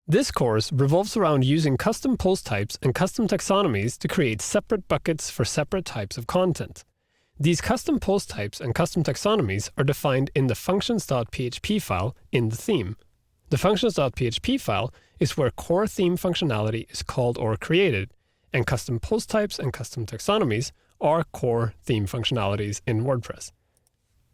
This course revolves around using custom post types and custom taxonomies to create separate buckets for separate types of content. These custom post types and custom taxonomies are defined in the functions.php file in the theme. The functions.php file is where core theme functionality is called or created, and custom post types and custom taxonomies are core theme functionalities in WordPress.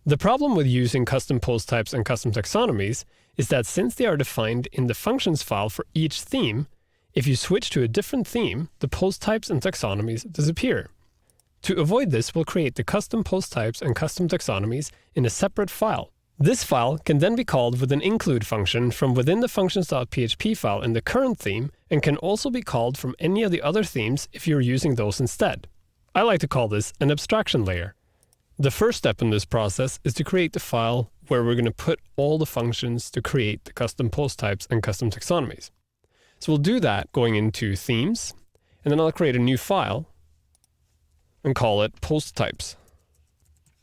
The problem with using custom post types and custom taxonomies is that since they are defined in the functions file for each theme, if you switch to a different theme, the post types and taxonomies disappear. To avoid this, we'll create the custom post types and custom taxonomies in a separate file. This file can then be called with an include function from within the functions.php file in the current theme, and can also be called from any of the other themes if you're using those instead. I like to call this an abstraction layer. The first step in this process is to create the file where we're going to put all the functions to create the custom post types and custom taxonomies. So we'll do that going into themes, and then I'll create a new file and call it post types.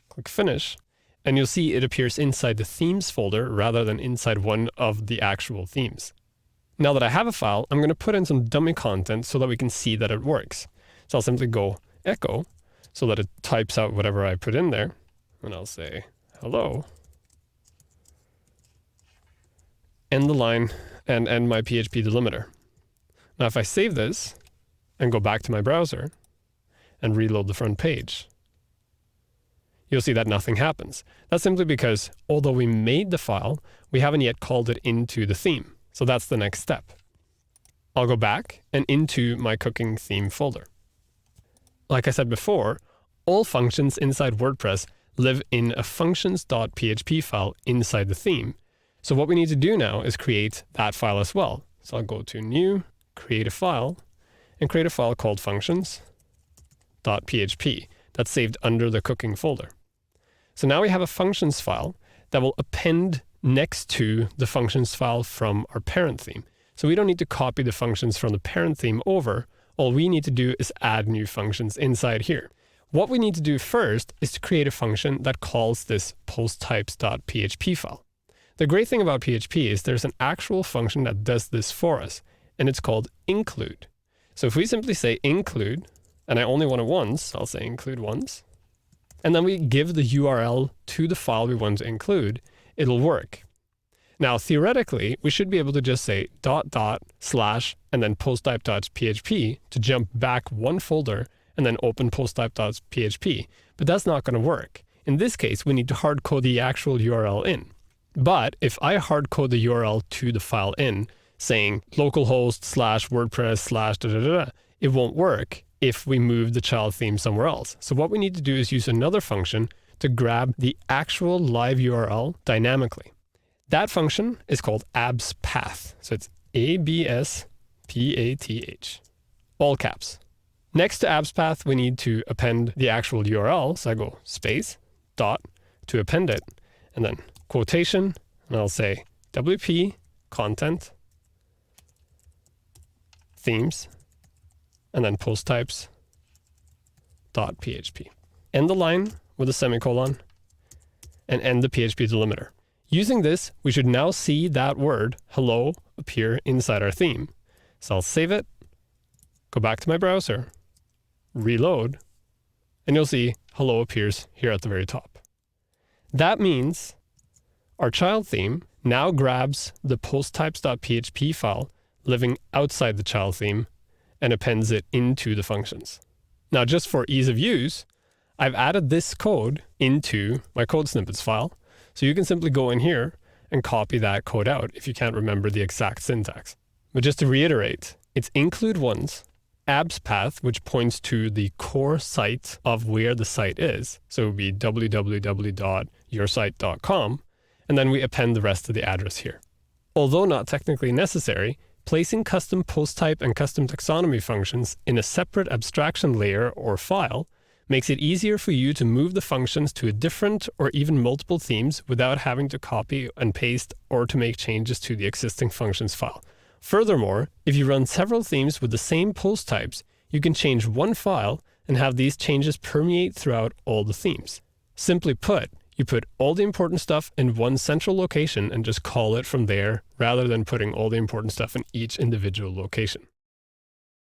Click finish, and you'll see it appears inside the themes folder rather than inside one of the actual themes. Now that I have a file, I'm going to put in some dummy content so that we can see that it works. So I'll simply go echo so that it types out whatever I put in there, and I'll say hello, end the line, and end my PHP delimiter. Now if I save this and go back to my browser and reload the front page, you'll see that nothing happens. That's simply because although we made the file, we haven't yet called it into the theme. So that's the next step. I'll go back and into my cooking theme folder. Like I said before, all functions inside WordPress live in a functions.php file inside the theme. So what we need to do now is create that file as well. So I'll go to new, create a file, and create a file called functions.php that's saved under the cooking folder. So now we have a functions file that will append next to the functions file from our parent theme. So we don't need to copy the functions from the parent theme over. All we need to do is add new functions inside here. What we need to do first is to create a function that calls this posttypes.php file. The great thing about PHP is there's an actual function that does this for us, and it's called include. So if we simply say include, and I only want it once, I'll say include once, and then we give the URL to the file we want to include, it'll work. Now, theoretically, we should be able to just say .. and then posttype.php to jump back one folder and then open posttype.php, but that's not going to work. In this case, we need to hard code the actual URL in. But if I hard code the URL to the file in, saying localhost /WordPress /, it won't work if we move the child theme somewhere else. So what we need to do is use another function to grab the actual live URL dynamically. That function is called abspath. So it's ABSPATH, all caps. Next to abspath, we need to append the actual URL. So I go space, dot, to append it, and then quotation, and I'll say WP content themes, and then post types dot PHP. End the line with a semicolon, and end the PHP delimiter. Using this, we should now see that word hello appear inside our theme. So I'll save it, go back to my browser, reload, and you'll see hello appears here at the very top. That means our child theme now grabs the posttypes.php file living outside the child theme and appends it into the functions. Now, just for ease of use, I've added this code into my code snippets file. So you can simply go in here and copy that code out if you can't remember the exact syntax. But just to reiterate, it's include once, abspath, which points to the core site of where the site is. So it would be www.yoursite.com, and then we append the rest of the address here. Although not technically necessary, placing custom post type and custom taxonomy functions in a separate abstraction layer or file makes it easier for you to move the functions to a different or even multiple themes without having to copy and paste or to make changes to the existing functions file. Furthermore, if you run several themes with the same post types, you can change one file and have these changes permeate throughout all the themes. Simply put, You put all the important stuff in one central location and just call it from there, rather than putting all the important stuff in each individual location.